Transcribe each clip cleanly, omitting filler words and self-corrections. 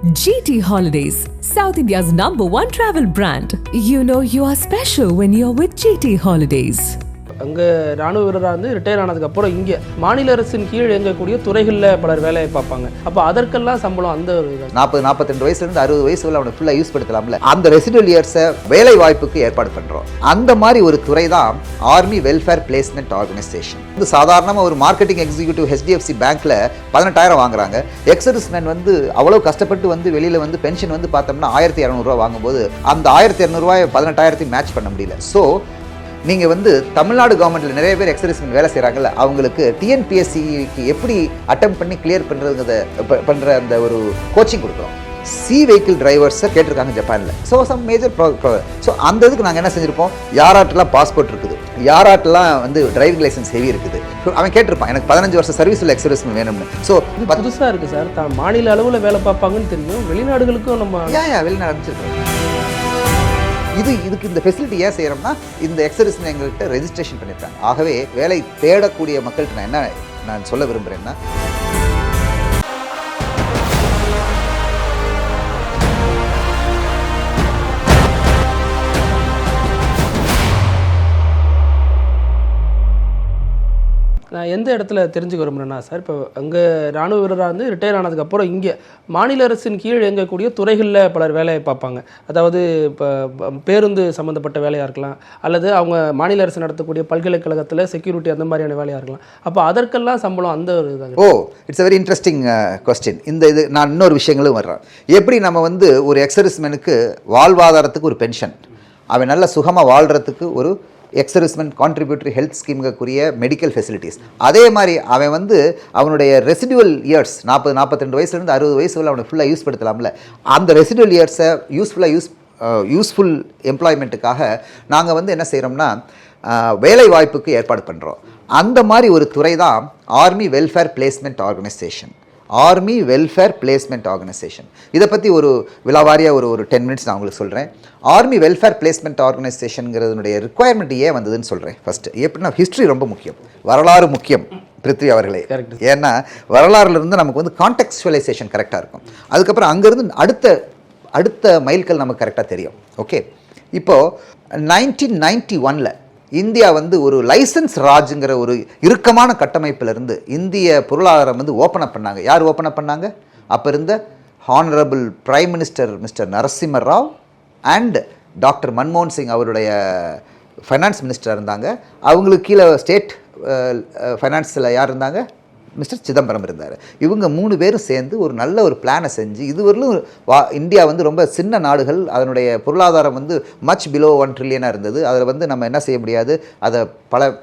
GT Holidays, South India's #1 travel brand. You know you are special when you're with GT Holidays. அங்கே ராணுவ வீரராக retire ஆனதுக்கப்புறம் இங்கே மாநில அரசின் கீழ் இயங்கக்கூடிய துறைகளில் பலர் வேலையை பார்ப்பாங்க. அப்போ அதற்கெல்லாம் சம்பளம் அந்த 40-42 வயசுலேருந்து 60 வயசு வரை அவனை ஃபுல்லாக யூஸ் படுத்தலாம்ல. அந்த ரெசிடுவல் இயர்ஸை வேலை வாய்ப்புக்கு ஏற்பாடு பண்ணுறோம். அந்த மாதிரி ஒரு துறை தான் ஆர்மி வெல்ஃபேர் பிளேஸ்மெண்ட் ஆர்கனைசேஷன். இது சாதாரணமாக ஒரு மார்க்கெட்டிங் எக்ஸிக்யூட்டிவ் HDFC பேங்க்கில் 18,000 வாங்குறாங்க. எக்ஸர்விஸ்மேன் வந்து அவ்வளோ கஷ்டப்பட்டு வந்து வெளியில் வந்து பென்ஷன் வந்து பார்த்தோம்னா 1200 வாங்கும்போது அந்த 1200 18,000 மேட்ச் பண்ண முடியல. ஸோ நீங்கள் வந்து தமிழ்நாடு கவர்மெண்ட்டில் நிறைய பேர் எக்ஸர்விஸ்மென் வேலை செய்கிறாங்கல்ல, அவங்களுக்கு TNPSCக்கு எப்படி அட்டம் பண்ணி கிளியர் பண்ணுற அந்த ஒரு கோச்சிங் கொடுக்குறோம். வெஹிக்கிள் டிரைவர்ஸை கேட்டிருக்காங்க ஜப்பானில். ஸோ சம் மேஜர் ஸோ அந்த இதுக்கு நாங்கள் என்ன செஞ்சுருப்போம், யாராட்டெல்லாம் பாஸ்போர்ட் இருக்குது, யாராட்டெல்லாம் வந்து டிரைவிங் லைசன்ஸ் ஹெவி இருக்குது, அவன் கேட்டிருப்பான் எனக்கு 15 வருஷம் சர்வீஸில் எக்ஸர்விஸ்மென் வேணும்னு. ஸோ புதுசாக இருக்குது சார், தான் மாநில அளவில் வேலை பார்ப்பாங்கன்னு தெரியும், வெளிநாடுகளுக்கும் நம்ம வெளிநாடு அனுப்பிச்சிருக்கோம். இதுக்கு இந்த ஃபெசிலிட்டி ஏன் செய்கிறோம்னா இந்த எக்ஸர்விஸ்மென் எங்கள்கிட்ட ரெஜிஸ்ட்ரேஷன் பண்ணியிருக்காங்க. ஆகவே வேலை தேடக்கூடிய மக்கள்கிட்ட நான் சொல்ல விரும்புகிறேன்னா, நான் எந்த இடத்துல தெரிஞ்சுக்க விரும்புகிறேன்னா சார், இப்போ அங்கே ராணுவ வீரராக ரிட்டையர் ஆனதுக்கப்புறம் இங்கே மாநில அரசின் கீழ் இயங்கக்கூடிய துறைகளில் பலர் வேலையை பார்ப்பாங்க. அதாவது இப்போ பேருந்து சம்மந்தப்பட்ட வேலையாக இருக்கலாம், அல்லது அவங்க மாநில அரசு நடத்தக்கூடிய பல்கலைக்கழகத்தில் செக்யூரிட்டி அந்த மாதிரியான வேலையாக இருக்கலாம். அப்போ அதற்கெல்லாம் சம்பளம் அந்த ஒரு இதாக. It's very interesting question. இது நான் இன்னொரு விஷயங்களும் வர்றேன். எப்படி நம்ம வந்து ஒரு எக்ஸர்விஸ்மெனுக்கு வாழ்வாதாரத்துக்கு ஒரு பென்ஷன், அவன் நல்ல சுகமாக வாழ்கிறதுக்கு ஒரு எக்ஸர்விஸ்மென் கான்ட்ரிபியூட்டரி ஹெல்த் ஸ்கீமுக்குரிய மெடிக்கல் ஃபெசிலிட்டிஸ், அதே மாதிரி அவன் வந்து அவனுடைய ரெசிடுவல் இயர்ஸ் 40-42 வயசுலேருந்து 60 வயசு வரை அவனை ஃபுல்லாக யூஸ் படுத்தலாம்ல. அந்த ரெசிடுவல் இயர்ஸை யூஸ்ஃபுல் எம்ப்ளாய்மெண்ட்டுக்காக நாங்கள் வந்து என்ன செய்கிறோம்னா வேலை வாய்ப்புக்கு ஏற்பாடு பண்ணுறோம். அந்த மாதிரி ஒரு துறை தான் army welfare placement organisation. Army welfare placement organisation. இதை பற்றி ஒரு விலாவாரியாக ஒரு 10 மினிட்ஸ் நான் உங்களுக்கு சொல்கிறேன். ஆர்மி வெல்ஃபேர் பிளேஸ்மெண்ட் ஆர்கனைசேஷனுங்கிறதுனுடைய ரிக்குவயர்மெண்ட் ஏன் வந்ததுன்னு சொல்கிறேன். ஃபஸ்ட்டு எப்படின்னா ஹிஸ்ட்ரி ரொம்ப முக்கியம், வரலாறு முக்கியம் பிருத்வி அவர்களே. ஏன்னா வரலாறுலேருந்து நமக்கு வந்து கான்டெக்ஸ்டுவலைசேஷன் கரெக்டாக இருக்கும். அதுக்கப்புறம் அங்கேருந்து அடுத்த மைல்கல் நமக்கு கரெக்டாக தெரியும். ஓகே, இப்போது 1991 இந்தியா வந்து ஒரு லைசன்ஸ் ராஜுங்கிற ஒரு இறுக்கமான கட்டமைப்பிலிருந்து இந்திய பொருளாதாரம் வந்து ஓப்பன் அப் பண்ணாங்க. யார் ஓப்பன் அப் பண்ணாங்க? அப்போ இருந்த honourable prime minister mister Narasimha Rao and doctor மன்மோகன் சிங் அவருடைய ஃபைனான்ஸ் மினிஸ்டர் இருந்தாங்க. அவங்களுக்கு கீழே ஸ்டேட் ஃபைனான்ஸில் யார் இருந்தாங்க? மிஸ்டர் சிதம்பரம் இருந்தார். இவங்க 3 பேரும் சேர்ந்து ஒரு நல்ல ஒரு பிளானை செஞ்சு, இதுவரையிலும் இந்தியா வந்து ரொம்ப சின்ன நாடுகள், அதனுடைய பொருளாதாரம் வந்து மச் பிலோ 1 ட்ரில்லியனாக இருந்தது. அதில் வந்து நம்ம என்ன செய்ய முடியாது, அதை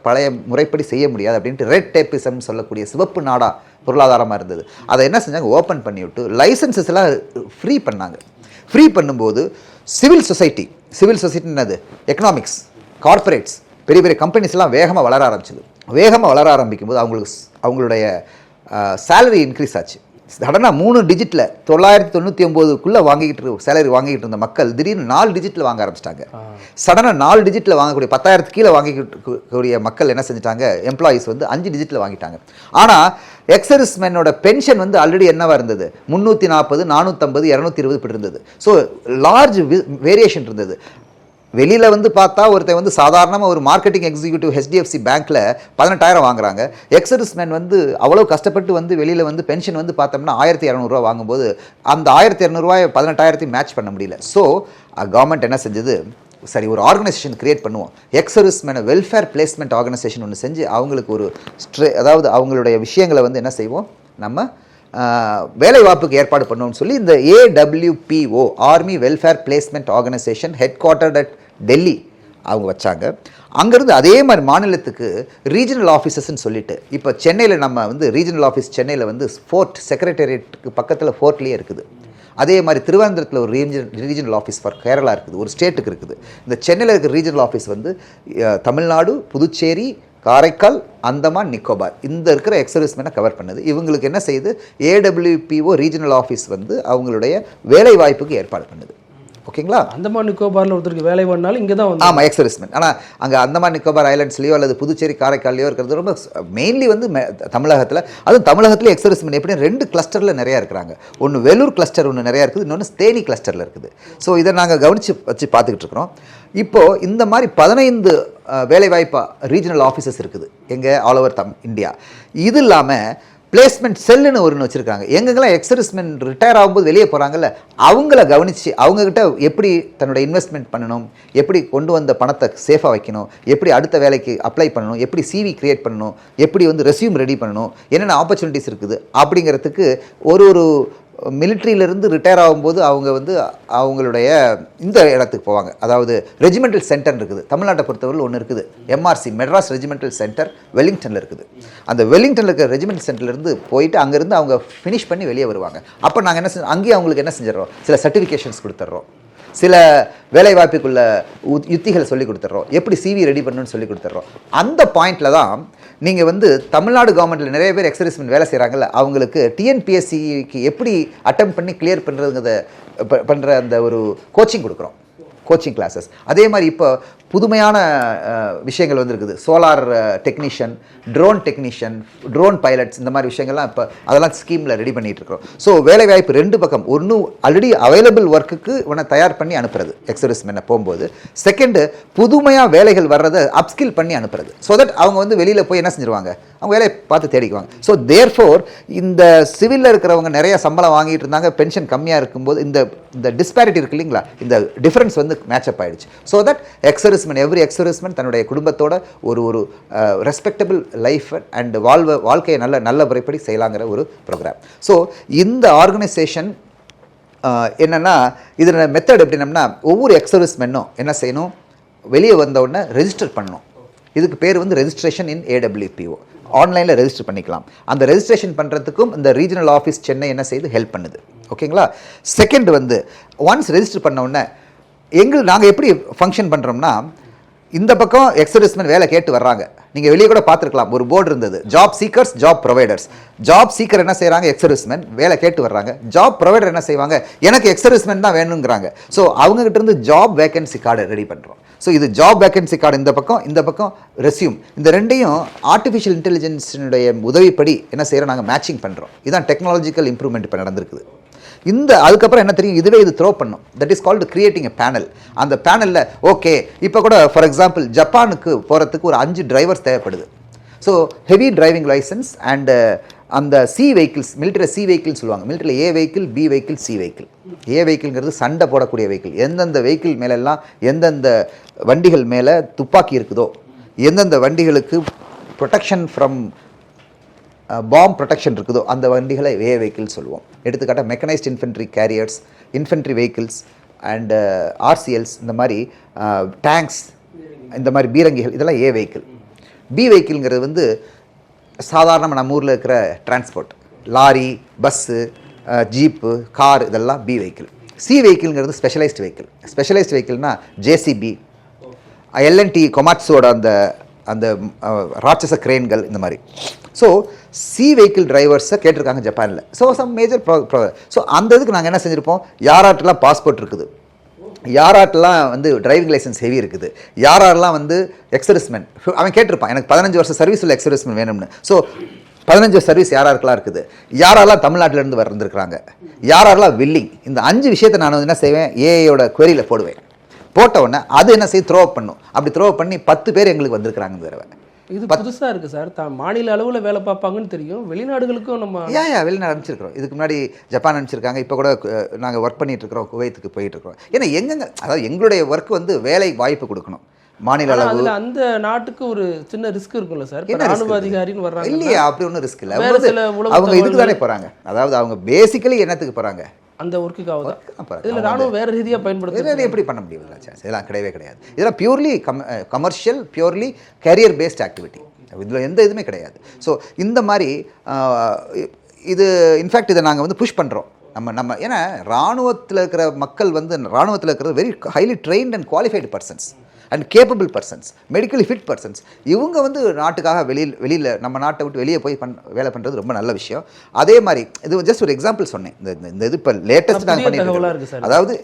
பழைய முறைப்படி செய்ய முடியாது அப்படின்ட்டு ரெட் டேப்பிசம் சொல்லக்கூடிய சிவப்பு நாடா பொருளாதாரமாக இருந்தது. அதை என்ன செஞ்சாங்க, ஓப்பன் பண்ணிவிட்டு லைசன்சஸ் எல்லாம் ஃப்ரீ பண்ணாங்க. ஃப்ரீ பண்ணும்போது சிவில் சொசைட்டி என்னது, எக்கனாமிக்ஸ், கார்பரேட்ஸ், பெரிய பெரிய கம்பெனிஸ்லாம் வேகமாக வளர ஆரம்பிச்சது. வேகமாக வளர ஆரம்பிக்கும்போது அவங்களுடைய சேலரி இன்க்ரீஸ் ஆச்சு. சடனாக 3 டிஜிட்டில் 999 சேலரி வாங்கிக்கிட்டு இருந்த மக்கள் திடீர்னு 4 டிஜிட்டில் வாங்க ஆரம்பிச்சிட்டாங்க. சடனாக 4 டிஜிட்டில் வாங்கக்கூடிய 10,000 கீழே வாங்கிக்கூடிய மக்கள் என்ன செஞ்சிட்டாங்க, எம்ப்ளாயீஸ் வந்து 5 டிஜிட்டில் வாங்கிட்டாங்க. ஆனால் எக்ஸர்விஸ்மெனோட பென்ஷன் வந்து ஆல்ரெடி என்னவாக இருந்தது, 340, 450, 220 இப்படி இருந்தது. ஸோ லார்ஜ் வேரியேஷன் இருந்தது. வெளியில் வந்து பார்த்தா ஒருத்தர் வந்து சாதாரணமாக ஒரு மார்க்கெட்டிங் எக்ஸிக்யூட்டிவ் HDFC பேங்க்கில் 18,000 வாங்குறாங்க. எக்ஸர்விஸ்மென் வந்து அவ்வளோ கஷ்டப்பட்டு வந்து வெளியில் வந்து பென்ஷன் வந்து பார்த்தோம்னா 1200 வாங்கும்போது அந்த 1200 18,000 மேட்ச் பண்ண முடியல. ஸோ கவர்மெண்ட் என்ன செஞ்சது, சரி ஒரு ஆர்கனைசேஷன் கிரியேட் பண்ணுவோம், எக்ஸர்விஸ்மென் வெல்ஃபேர் பிளேஸ்மெண்ட் ஆர்கனைசேஷன் ஒன்று செஞ்சு அவங்களுக்கு ஒரு அதாவது அவங்களுடைய விஷயங்களை வந்து என்ன செய்வோம், நம்ம வேலை வாய்ப்புக்கு ஏற்பாடு பண்ணுவோம்னு சொல்லி இந்த AWPO army welfare placement organisation headquartered at Delhi அவங்க வச்சாங்க. அங்கேருந்து அதே மாதிரி மாநிலத்துக்கு ரீஜனல் ஆஃபீஸஸ்ன்னு சொல்லிட்டு, இப்போ சென்னையில் நம்ம வந்து ரீஜனல் ஆஃபீஸ் சென்னையில் வந்து ஃபோர்ட் செக்ரட்டேரியட்டுக்கு பக்கத்தில் ஃபோர்ட்லேயே இருக்குது. அதே மாதிரி திருவனந்தபுரத்தில் ஒரு ரீஜனல் ஆஃபீஸ் ஃபார் கேரளா இருக்குது, ஒரு ஸ்டேட்டுக்கு இருக்குது. இந்த சென்னையில் இருக்கிற ரீஜனல் ஆஃபீஸ் வந்து தமிழ்நாடு, புதுச்சேரி, காரைக்கால், அந்தமான், நிக்கோபார் இந்த இருக்கிற எக்ஸர்விஸ்மெனை கவர் பண்ணுது. இவங்களுக்கு என்ன செய்யுது, AWPO ரீஜனல் ஆஃபீஸ் வந்து அவங்களுடைய வேலை வாய்ப்புக்கு ஏற்பாடு பண்ணுது. ஓகேங்களா? அந்தமான் நிக்கோபாரில் ஒருத்தருக்கு வேலை பண்ணாலும் இங்கே தான் வந்து ஆமாம், எக்ஸ் சர்வீஸ்மேன். ஆனால் அங்கே அந்தமான் நிக்கோபார் ஐலாண்ட்ஸ்லையோ அல்லது புதுச்சேரி காரைக்கால்லையோ இருக்கிறது ரொம்ப மெயின்லி வந்து தமிழகத்தில், அதுவும் தமிழகத்தில் எக்ஸ் சர்வீஸ்மேன் எப்படி 2 கிளஸ்டரில் நிறையா இருக்கிறாங்க. ஒன்று வேலூர் கிளஸ்டர் ஒன்று நிறையா இருக்குது, இன்னொன்று தேனி கிளஸ்டரில் இருக்குது. ஸோ இதை நாங்கள் கவனித்து வச்சு பார்த்துக்கிட்டு இருக்கிறோம். இப்போது இந்த மாதிரி 15 வேலைவாய்ப்பு ரீஜனல் ஆஃபீஸஸ் இருக்குது எங்கே ஆல் ஓவர் இந்தியா. இது இல்லாமல் பிளேஸ்மெண்ட் செல்லுன்னு ஒன்று வச்சுருக்காங்க. எங்கெங்கெல்லாம் எக்ஸர்விஸ்மென் ரிட்டையர் ஆகும்போது வெளியே போகிறாங்கல்ல, அவங்கள கவனித்து அவங்கக்கிட்ட எப்படி தன்னோட இன்வெஸ்ட்மெண்ட் பண்ணணும், எப்படி கொண்டு வந்த பணத்தை சேஃபாக வைக்கணும், எப்படி அடுத்த வேலைக்கு அப்ளை பண்ணணும், எப்படி சிவி கிரியேட் பண்ணணும், எப்படி வந்து ரெஸ்யூம் ரெடி பண்ணணும், என்னென்ன ஆப்பர்ச்சுனிட்டிஸ் இருக்குது அப்படிங்கிறதுக்கு ஒரு மிலிட்ரியிலேருந்து ரிட்டையர் ஆகும்போது அவங்க வந்து அவங்களுடைய இந்த இடத்துக்கு போவாங்க. அதாவது ரெஜிமெண்டல் சென்டர் இருக்குது தமிழ்நாட்டை பொறுத்தவரை ஒன்று இருக்குது, எம்ஆர்சி மெட்ராஸ் ரெஜிமெண்டல் சென்டர் வெலிங்டனில் இருக்குது. அந்த வெலிங்டனில் இருக்கிற ரெஜிமெண்டல் சென்டர்லேருந்து போயிட்டு அங்கேருந்து அவங்க ஃபினிஷ் பண்ணி வெளியே வருவாங்க. அப்போ நாங்கள் என்ன அங்கேயே அவங்களுக்கு என்ன செஞ்சிடறோம், சில சர்டிஃபிகேஷன்ஸ் கொடுத்துட்றோம், சில வேலைவாய்ப்புக்குள்ள யுத்திகளை சொல்லி கொடுத்துட்றோம், எப்படி சிவி ரெடி பண்ணணும்னு சொல்லி கொடுத்துட்றோம். அந்த பாயிண்டில் தான் நீங்கள் வந்து தமிழ்நாடு கவர்மெண்ட்டில் நிறைய பேர் எக்ஸர்விஸ்மென் வேலை செய்கிறாங்கல்ல, அவங்களுக்கு டிஎன்பிஎஸ்சிக்கு எப்படி அட்டம் பண்ணி கிளியர் பண்ணுற அந்த ஒரு கோச்சிங் கொடுக்குறோம், கோச்சிங் கிளாஸஸ். அதே மாதிரி இப்போ புதுமையான விஷயங்கள் வந்துருக்குது, solar technician, drone technician, drone pilots, இந்த மாதிரி விஷயங்கள்லாம் இப்போ அதெல்லாம் ஸ்கீமில் ரெடி பண்ணிகிட்டு இருக்கிறோம். ஸோ வேலைவாய்ப்பு 2 பக்கம், ஒன்று ஆல்ரெடி அவைலபிள் ஒர்க்குக்கு உன்னை தயார் பண்ணி அனுப்புறது எக்ஸர்விஸ்மென்னை போகும்போது, செகண்டு புதுமையாக வேலைகள் வர்றதை அப்ஸ்கில் பண்ணி அனுப்புறது. ஸோ தட் அவங்க வந்து வெளியில் போய் என்ன செஞ்சிருவாங்க, அவங்க வேலையை பார்த்து தேடிக்குவாங்க. ஸோ தேர்ஃபோர் இந்த சிவிலில் இருக்கிறவங்க நிறைய சம்பளம் வாங்கிட்டு இருந்தாங்க, பென்ஷன் கம்மியாக இருக்கும்போது இந்த டிஸ்பாரிட்டி இருக்கு இல்லைங்களா, இந்த டிஃப்ரென்ஸ் வந்து மேட்சப் ஆகிடுச்சு. ஸோ தட் எவ்ரி எக்ஸர்விஸ்மென் தன்னுடைய குடும்பத்தோட ஒரு ரெஸ்பெக்டபிள் லைஃப் அண்ட் வாழ்க்கையை நல்ல முறைப்படி செய்யலாங்கிற ஒரு ப்ரோக்ராம். ஸோ இந்த ஆர்கனைசேஷன் என்னென்னா, இதில் மெத்தட் எப்படின்னா, ஒவ்வொரு எக்ஸர்விஸ்மென்னும் என்ன செய்யணும், வெளியே வந்த உடனே ரெஜிஸ்டர் பண்ணணும். இதுக்கு பேர் வந்து ரெஜிஸ்ட்ரேஷன் இன் AWPO, ஆன்லைனில் ரெஜிஸ்டர் பண்ணிக்கலாம். அந்த ரெஜிஸ்ட்ரேஷன் பண்ணுறதுக்கும் இந்த ரீஜனல் ஆஃபீஸ் சென்னை என்ன செய்யுது, ஹெல்ப் பண்ணுது. ஓகேங்களா? செகண்ட் வந்து ஒன்ஸ் ரெஜிஸ்டர் பண்ண உடனே நாங்கள் எப்படி ஃபங்க்ஷன் பண்ணுறோம்னா, இந்த பக்கம் எக்ஸர்விஸ்மென் வேலை கேட்டு வர்றாங்க, நீங்கள் வெளியே கூட பார்த்துருக்கலாம், ஒரு போர்டு இருந்தது, job seekers, job providers. Job seeker என்ன செய்கிறாங்க, எக்ஸர்விஸ்மென் வேலை கேட்டு வர்றாங்க. ஜாப் ப்ரொவைடர் என்ன செய்வாங்க, எனக்கு எக்ஸர்விஸ்மென் தான் வேணுங்கிறாங்க. ஸோ அவங்ககிட்ட இருந்து ஜாப் வேகன்சி கார்டு ரெடி பண்ணுறோம். ஸோ இது ஜாப் வேகன்சி கார்டு இந்த பக்கம் ரெஸ்யூம், இந்த ரெண்டையும் ஆர்டிஃபிஷியல் இன்டெலிஜென்ஸினுடைய உதவிப்படி என்ன செய்கிறோம், நாங்கள் மேட்சிங் பண்ணுறோம். இதுதான் டெக்னாலஜிக்கல் இம்ப்ரூவ்மெண்ட் இப்போ நடந்திருக்குது. அதுக்கப்புறம் என்ன தெரியும், இதுவே இது த்ரோ பண்ணும். That is called creating a panel. அந்த பேனலில் ஓகே, இப்போ கூட ஃபார் எக்ஸாம்பிள் ஜப்பானுக்கு போகிறதுக்கு ஒரு 5 டிரைவர்ஸ் தேவைப்படுது. So heavy driving licence and அந்த சி வெஹிக்கிள்ஸ், மிலிட்டரி சி வெஹிக்கிள்னு சொல்லுவாங்க, military A vehicle, B vehicle, C vehicle. A வெஹிக்கிள்ங்கிறது சண்டை போடக்கூடிய வெஹிக்கிள். எந்தெந்த வெஹிக்கிள் மேலெல்லாம் எந்தெந்த வண்டிகள் மேலே துப்பாக்கி இருக்குதோ, எந்தெந்த வண்டிகளுக்கு ப்ரொடெக்ஷன் ஃப்ரம் பாம் ப்ரொடெக்ஷன் இருக்குதோ அந்த வண்டிகளை ஏ வெஹிக்கிள் சொல்லுவோம். எடுத்துக்காட்டாக mechanised infantry carriers, infantry vehicles and RCLs, இந்த மாதிரி டேங்க்ஸ், இந்த மாதிரி பீரங்கிகள், இதெல்லாம் ஏ வெஹிக்கிள். பி வெஹிக்கிள்ங்கிறது வந்து சாதாரணமாக நம்ம ஊரில் இருக்கிற transport, lorry, bus, jeep, car, இதெல்லாம் பி வெஹிக்கிள். சி வெஹிக்கிள்ங்கிறது ஸ்பெஷலைஸ்டு வெஹிக்கிள். ஸ்பெஷலைஸ்டு வெஹிக்கிள்னா ஜேசிபி, எல்என்டி கொமாட்ஸோட அந்த ராட்சச கிரேன்கள், இந்த மாதிரி. ஸோ சி வெஹிக்கிள் டிரைவர்ஸை கேட்டிருக்காங்க ஜப்பானில். ஸோ சம் மேஜர் ஸோ அந்த இதுக்கு நாங்கள் என்ன செஞ்சுருப்போம், யாராட்டெல்லாம் பாஸ்போர்ட் இருக்குது, யாராட்டெல்லாம் வந்து டிரைவிங் லைசன்ஸ் ஹெவி இருக்குது, யாரெல்லாம் வந்து எக்ஸர்விஸ்மென், அவன் கேட்டிருப்பான் எனக்கு 15 வருஷம் சர்வீஸ் உள்ள எக்ஸர்விஸ்மென் வேணும்னு. ஸோ 15 சர்வீஸ் யாராருக்கெல்லாம் இருக்குது, யாரெல்லாம் தமிழ்நாட்டிலேருந்து வந்திருக்கிறாங்க, யாரெல்லாம் வில்லிங், இந்த 5 விஷயத்தை நான் வந்து என்ன செய்வேன், ஏஐயோட குவரியில் போடுவேன். போட்ட உடனே அது என்ன செய்ய, த்ரோ பண்ணும். அப்படி த்ரோ பண்ணி 10 பேர் எங்களுக்கு வந்திருக்கிறாங்க இந்த தடவை. இது புதுசாக இருக்குது சார். மாநில அளவில் வேலை பார்ப்பாங்கன்னு தெரியும், வெளிநாடுகளுக்கும் நம்ம வெளிநாடு அனுப்பிச்சிருக்கிறோம். இதுக்கு முன்னாடி ஜப்பான் அனுப்பிச்சிருக்காங்க, இப்போ கூட நாங்கள் ஒர்க் பண்ணிட்டு இருக்கிறோம், குவைத்துக்கு போயிட்டு இருக்கிறோம். ஏன்னா எங்கெங்க, அதாவது எங்களுடைய ஒர்க் வந்து வேலை வாய்ப்பு கொடுக்கணும் மாநில அளவில். அந்த நாட்டுக்கு ஒரு சின்ன ரிஸ்க் இருக்கும்ல சார், ராணுவ அதிகாரின்னு வர்றாங்க இல்லையா, அப்படி ஒன்றும் ரிஸ்க் இல்லை. அவங்க இதுக்கு தானே போகிறாங்க, அதாவது அவங்க பேசிக்கலி என்னத்துக்கு போகிறாங்க, அந்த ஒர்க்குக்காக. இதில் ராணுவம் வேறு ரீதியாக பயன்படுத்துறது எப்படி பண்ண முடியும், இதெல்லாம் கிடையவே கிடையாது. இதெல்லாம் purely commercial, purely career based activity, இதில் எந்த இதுவுமே கிடையாது. ஸோ இந்த மாதிரி இது இன்ஃபேக்ட் இதை நாங்கள் வந்து புஷ் பண்ணுறோம். நம்ம ஏன்னா இராணுவத்தில் இருக்கிற மக்கள் வந்து, இராணுவத்தில் இருக்கிற very highly trained and qualified persons. And capable persons, medically fit persons. இவங்க வந்து நாட்டுக்காக வெளியில் நம்ம நாட்டை விட்டு வெளியே போய் வேலை பண்ணுறது ரொம்ப நல்ல விஷயம். அதே மாதிரி இது ஜஸ்ட் ஒரு எக்ஸாம்பிள் சொன்னேன். இந்த இது இப்போ லேட்டஸ்ட் நாங்கள் பண்ணிட்டு அதாவது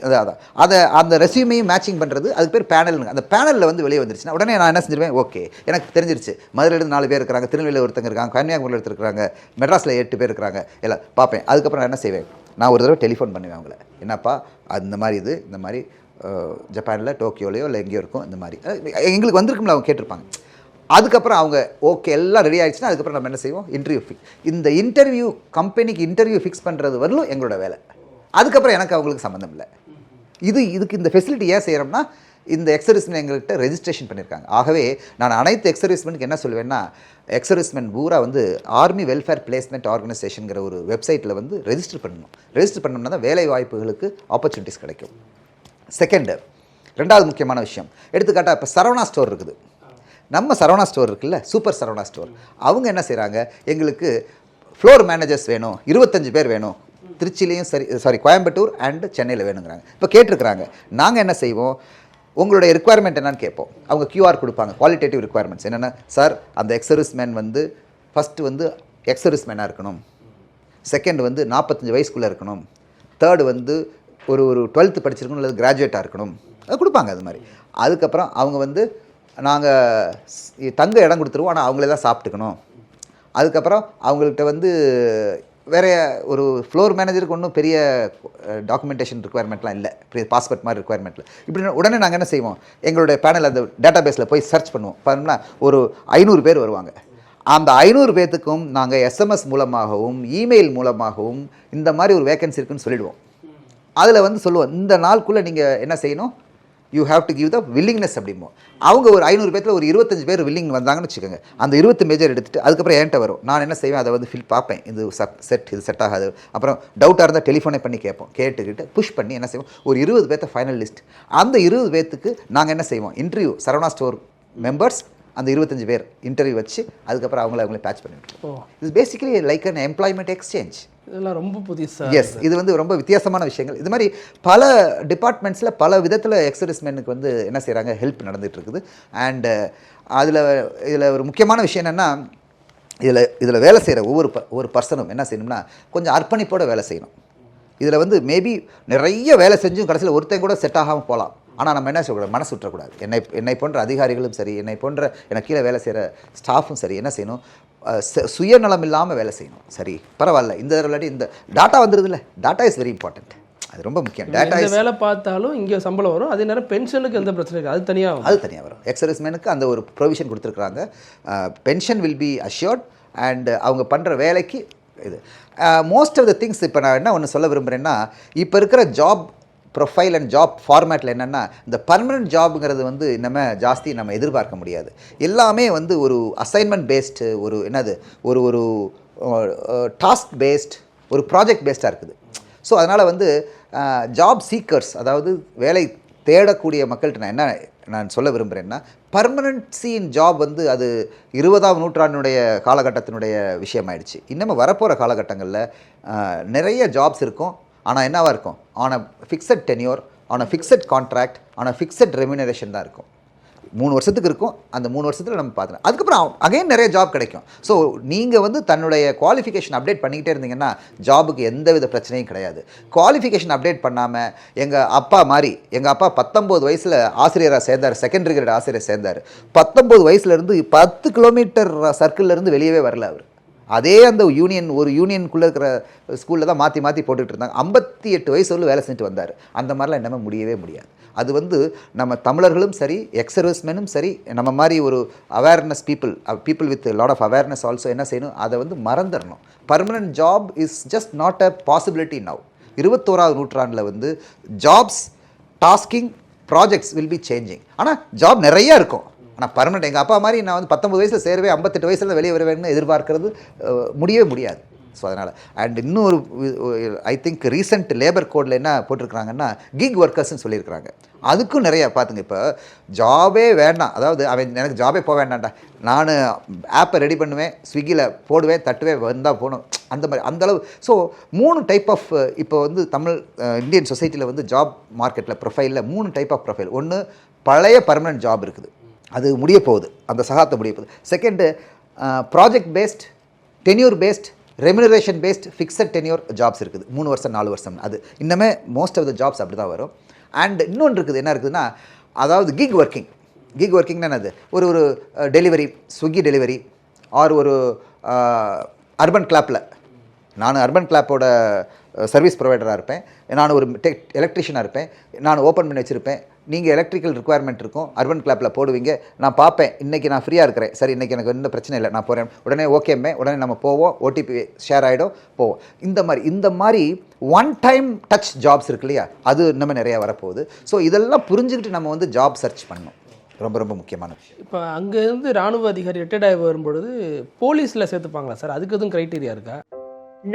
அதை அந்த ரெஸ்யூமையும் மேட்சிங் பண்ணுறது, அதுக்கு பேர் பேனலுங்க. அந்த பேனலில் வந்து வெளியே வந்துருச்சுன்னா உடனே நான் என்ன செஞ்சிருவேன், ஓகே எனக்கு தெரிஞ்சிருச்சு மதுரையிலேருந்து 4 பேர் இருக்கிறாங்க, திருநெல்வேலியில் ஒருத்தங்க இருக்காங்க, கன்னியாகுமரியில் ஒருத்தர் இருக்கிறாங்க, மெட்ராஸில் 8 பேர் இருக்கிறாங்க, எல்லாம் பார்ப்பேன். அதுக்கப்புறம் நான் என்ன செய்வேன், நான் ஒரு தடவை டெலிஃபோன் பண்ணுவேன் அவங்கள, என்னப்பா அந்த மாதிரி இந்த மாதிரி ஜப்பானில் டோக்கியோலையோ இல்லை எங்கேயோ இருக்கும், இந்த மாதிரி எங்களுக்கு வந்திருக்கும்ல அவங்க கேட்டிருப்பாங்க. அதுக்கப்புறம் அவங்க ஓகே எல்லாம் ரெடி ஆகிடுச்சுன்னா அதுக்கப்புறம் நம்ம என்ன செய்வோம், இன்டர்வியூ ஃபிக்ஸ். இந்த இன்டர்வியூ கம்பெனிக்கு இன்டர்வியூ ஃபிக்ஸ் பண்ணுறது வரலும் எங்களோட வேலை. அதுக்கப்புறம் எனக்கு அவங்களுக்கு சம்மந்தம் இல்லை. இதுக்கு இந்த ஃபெசிலிட்டி ஏன் செய்கிறோம்னா, இந்த எக்ஸர்விஸ்மென் எங்கள்கிட்ட ரெஜிஸ்ட்ரேஷன் பண்ணியிருக்காங்க. ஆகவே நான் அனைத்து எக்ஸர்விஸ்மென்ட்க்கு என்ன சொல்லுவேன்னா, எக்ஸர்விஸ்மென் பூரா வந்து ஆர்மி வெல்ஃபேர் பிளேஸ்மெண்ட் ஆர்கனைசேஷனுங்கிற ஒரு வெப்சைட்டில் வந்து ரெஜிஸ்டர் பண்ணணும். ரெஜிஸ்டர் பண்ணோம்னா தான் வேலை வாய்ப்புகளுக்கு ஆப்பர்ச்சுனிட்டிஸ் கிடைக்கும். செகண்டு, ரெண்டாவது முக்கியமான விஷயம், எடுத்துக்காட்டால் இப்போ சரவணா ஸ்டோர் இருக்குது. நம்ம சரவணா ஸ்டோர் இருக்குல்ல, சூப்பர் சரவணா ஸ்டோர், அவங்க என்ன செய்கிறாங்க, எங்களுக்கு ஃப்ளோர் மேனேஜர்ஸ் வேணும், 25 பேர் வேணும், திருச்சிலையும் கோயம்புத்தூர் அண்டு சென்னையில் வேணுங்கிறாங்க. இப்போ கேட்டிருக்கிறாங்க. நாங்கள் என்ன செய்வோம், உங்களுடைய ரிக்குவயர்மெண்ட் என்னன்னு கேட்போம். அவங்க QR கொடுப்பாங்க, குவாலிட்டேட்டிவ் ரிக்குவயர்மெண்ட்ஸ் என்னென்னா, சார் அந்த எக்ஸர்விஸ்மேன் வந்து ஃபஸ்ட்டு வந்து எக்ஸர்விஸ்மேனாக இருக்கணும், செகண்ட் வந்து 45 வயசுக்குள்ளே இருக்கணும், தேர்டு வந்து ஒரு 12th படிச்சிருக்கணும் அல்லது கிராஜுவேட்டாக இருக்கணும், அது கொடுப்பாங்க. அது மாதிரி அதுக்கப்புறம் அவங்க வந்து நாங்கள் தங்க இடம் கொடுத்துருவோம், ஆனால் அவங்களே தான் சாப்பிட்டுக்கணும். அதுக்கப்புறம் அவங்கள்ட்ட வந்து வேறு ஒரு ஃப்ளோர் மேனேஜருக்கு ஒன்றும் பெரிய டாக்குமெண்டேஷன் ரிக்குவயர்மெண்ட்லாம் இல்லை, பெரிய பாஸ்போர்ட் மாதிரி ரிக்குவயர்மெண்ட்டில். இப்படி உடனே நாங்கள் என்ன செய்வோம், எங்களுடைய பேனல் அந்த டேட்டா பேஸில் போய் சர்ச் பண்ணுவோம். பார்த்தோம்னா ஒரு 500 பேர் வருவாங்க. அந்த 500 பேர்த்துக்கும் நாங்கள் SMS மூலமாகவும் இமெயில் மூலமாகவும் இந்த மாதிரி ஒரு வேகன்சி இருக்குன்னு சொல்லிவிடுவோம். அதில் வந்து சொல்லுவோம், இந்த நாளுக்குள்ளே நீங்கள் என்ன செய்யணும், you have to give the willingness அப்படிம்போம். அவங்க ஒரு 500 பேர்த்தில் ஒரு 25 பேர் வில்லிங் வந்தாங்கன்னு வச்சுக்கோங்க. அந்த 20 மேஜர் எடுத்துகிட்டு அதுக்கப்புறம் என்கிட்ட வரும். நான் என்ன செய்வேன், அதை வந்து பார்ப்பேன், இது செட் ஆகாது. அப்புறம் டவுட்டாக இருந்தால் டெலிஃபோனே பண்ணி கேட்போம். கேட்டுக்கிட்டு புஷ் பண்ணி என்ன செய்வோம், ஒரு 20 பேர்த்த ஃபைனல் லிஸ்ட். அந்த 20 பேர்த்துக்கு நாங்கள் என்ன செய்வோம், இன்டர்வியூ சரவணா ஸ்டோர் மெம்பர்ஸ் அந்த 25 பேர் இன்டர்வியூ வச்சு அதுக்கப்புறம் அவங்களே பேட்ச் பண்ணிவிட்டோம். இது basically like an employment exchange. இதெல்லாம் ரொம்ப புதுசா. எஸ், இது வந்து ரொம்ப வித்தியாசமான விஷயங்கள். இது மாதிரி பல டிபார்ட்மெண்ட்ஸில் பல விதத்தில் எக்ஸர்விஸ்மென்னுக்கு வந்து என்ன செய்கிறாங்க, ஹெல்ப் நடந்துகிட்டு இருக்குது. அண்டு இதில் ஒரு முக்கியமான விஷயம் என்னென்னா, இதில் வேலை செய்கிற ஒவ்வொரு பர்சனும் என்ன செய்யணும்னா, கொஞ்சம் அர்ப்பணிப்போடு வேலை செய்யணும். இதில் வந்து மேபி நிறைய வேலை செஞ்சும் கடைசியில் ஒருத்தன் கூட செட் ஆகாமல் போகலாம். ஆனால் நம்ம என்ன சொல்லக்கூடாது, மனசு விட்டுறக்கூடாது. என்னை போன்ற அதிகாரிகளும் சரி, என்னை போன்ற எனக்கு கீழே வேலை செய்கிற ஸ்டாஃபும் சரி என்ன செய்யணும், சுயநலம் இல்லாமல் வேலை செய்யணும். சரி பரவாயில்ல, இந்த இல்லாட்டி இந்த டாட்டா வந்துடுது இல்லை, டாட்டா இஸ் வெரி இம்பார்ட்டன்ட், அது ரொம்ப முக்கியம். டேட்டா வேலை பார்த்தாலும் இங்கே சம்பளம் வரும், அதே நேரம் பென்ஷனுக்கு எந்த பிரச்சனை இருக்குது, அது தனியாக வரும். எக்ஸர்விஸ்மேனுக்கு அந்த ஒரு ப்ரொவிஷன் கொடுத்துருக்குறாங்க. Pension will be assured and அவங்க பண்ணுற வேலைக்கு இது மோஸ்ட் ஆஃப் த திங்ஸ். இப்போ நான் என்ன ஒன்று சொல்ல விரும்புகிறேன்னா, இப்போ இருக்கிற ஜாப் ப்ரொஃபைல் அண்ட் ஜாப் ஃபார்மேட்டில் என்னென்னா, இந்த பர்மனெண்ட் ஜாபுங்கிறது வந்து நம்ம ஜாஸ்தி நம்ம எதிர்பார்க்க முடியாது. எல்லாமே வந்து ஒரு அசைன்மெண்ட் பேஸ்டு, ஒரு என்னது ஒரு டாஸ்க் பேஸ்ட், ஒரு ப்ராஜெக்ட் பேஸ்டாக இருக்குது. ஸோ அதனால் வந்து ஜாப் சீக்கர்ஸ், அதாவது வேலை தேடக்கூடிய மக்கள்கிட்ட நான் சொல்ல விரும்புகிறேன்னா, பர்மனன்சி இன் ஜாப் வந்து அது 20ஆம் நூற்றாண்டினுடைய காலகட்டத்தினுடைய விஷயமாயிடுச்சு. இன்னமும் வரப்போகிற காலகட்டங்களில் நிறைய ஜாப்ஸ் இருக்கும், ஆனால் என்னவாக இருக்கும், on a fixed tenure, on a fixed contract, on a fixed remuneration தான் இருக்கும். 3 வருஷத்துக்கு இருக்கும். அந்த 3 வருஷத்தில் நம்ம பார்த்துக்கலாம். அதுக்கப்புறம் அகைன் நிறைய ஜாப் கிடைக்கும். ஸோ நீங்கள் வந்து தன்னுடைய குவாலிஃபிகேஷன் அப்டேட் பண்ணிக்கிட்டே இருந்தீங்கன்னா ஜாபுக்கு எந்த வித பிரச்சனையும் கிடையாது. குவாலிஃபிகேஷன் அப்டேட் பண்ணாமல், எங்கள் அப்பா 19 வயசில் ஆசிரியராக சேர்ந்தார், செகண்டரி கிரேட் ஆசிரியர் சேர்ந்தார். 19 வயசுலேருந்து 10 கிலோமீட்டர் சர்க்கிள்லேருந்து வெளியவே வரல அவர். அதே அந்த ஒரு யூனியனுக்குள்ளே இருக்கிற ஸ்கூலில் தான் மாற்றி போட்டுக்கிட்டு இருந்தாங்க. 58 வயசு வேலை செஞ்சுட்டு வந்தார். அந்த மாதிரிலாம் என்னமே முடியவே முடியாது. அது வந்து நம்ம தமிழர்களும் சரி, எக்ஸர்விஸ்மெனும் சரி, நம்ம மாதிரி ஒரு awareness people with lot of awareness also என்ன செய்யணும், அதை வந்து மறந்துடணும். Permanent job is just not a possibility now. 21ஆவது நூற்றாண்டில் வந்து jobs, tasking, projects will be changing. ஆனால் ஜாப் நிறையா இருக்கும், ஆனால் பர்மனெண்ட். எங்கள் அப்பா மாதிரி நான் வந்து 19 வயசில் சேரவே 58 வயசில் வெளியே வருவேன்னு எதிர்பார்க்கறது முடியவே முடியாது. ஸோ அதனால் அண்ட் இன்னொரு ஐ திங்க் ரீசெண்ட் லேபர் கோடில் என்ன போட்டிருக்கிறாங்கன்னா கிக் ஒர்க்கர்ஸ்ன்னு சொல்லியிருக்கிறாங்க. அதுக்கும் நிறையா பார்த்துங்க. இப்போ ஜாபே வேண்டாம், அதாவது அவன் எனக்கு ஜாபே போக வேண்டாம்டா, நான் ஆப்பை ரெடி பண்ணுவேன், ஸ்விக்கியில் போடுவேன், தட்டுவேன், வந்தால் போகணும், அந்த மாதிரி அந்தளவு. ஸோ 3 டைப் ஆஃப் இப்போ வந்து தமிழ் இந்தியன் சொசைட்டியில் வந்து ஜாப் மார்க்கெட்டில் ப்ரொஃபைலில் 3 டைப் ஆஃப் ப்ரொஃபைல். ஒன்று பழைய பர்மனெண்ட் ஜாப் இருக்குது, அது முடிய போகுது, அந்த சகாப்தம் முடிய போகுது. Second project based, tenure based, remuneration based, fixed tenure jobs இருக்குது, 3 வருஷம் 4 வருஷம். அது இன்னமே மோஸ்ட் ஆஃப் த ஜாப்ஸ் அப்படி தான் வரும். அண்ட் இன்னொன்று இருக்குது, என்ன இருக்குதுன்னா, அதாவது கிக் ஒர்க்கிங். கிக் ஒர்க்கிங்னா என்னது, ஒரு டெலிவரி, ஸ்விக்கி டெலிவரி, ஆர் ஒரு அர்பன் கிளாப்பில், நான் அர்பன் கிளாப்போட சர்வீஸ் ப்ரொவைடராக இருப்பேன், நான் ஒரு எலக்ட்ரிஷியனாக இருப்பேன், நான் ஓப்பன் பண்ணி வச்சுருப்பேன், நீங்கள் எலக்ட்ரிக்கல் ரிக்குவயர்மெண்ட் இருக்கும், அர்பன் கிளாப்பில் போடுவீங்க, நான் பார்ப்பேன், இன்றைக்கி நான் ஃப்ரீயாக இருக்கிறேன், சரி இன்றைக்கி எனக்கு எந்த பிரச்சனை இல்லை, நான் போகிறேன், உடனே ஓகேமே, உடனே நம்ம போவோம், ஓடிபி ஷேர் ஆகிடும், போவோம். இந்த மாதிரி ஒன் டைம் டச் ஜாப்ஸ் இருக்கு இல்லையா, அது இன்னுமே நிறையா வரப்போகுது. ஸோ இதெல்லாம் புரிஞ்சுக்கிட்டு நம்ம வந்து ஜாப் சர்ச் பண்ணணும், ரொம்ப ரொம்ப முக்கியமான விஷயம். இப்போ அங்கேருந்து ராணுவ அதிகாரி ரிட்டையர்ட் ஆகி வரும்பொழுது போலீஸில் சேர்த்துப்பாங்களா சார்? அதுக்கு எதுவும் க்ரைட்டீரியா இருக்கா?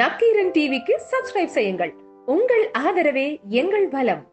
நக்கீரன் டிவிக்கு சப்ஸ்கிரைப் செய்யுங்கள். உங்கள் ஆதரவே எங்கள் பலம்.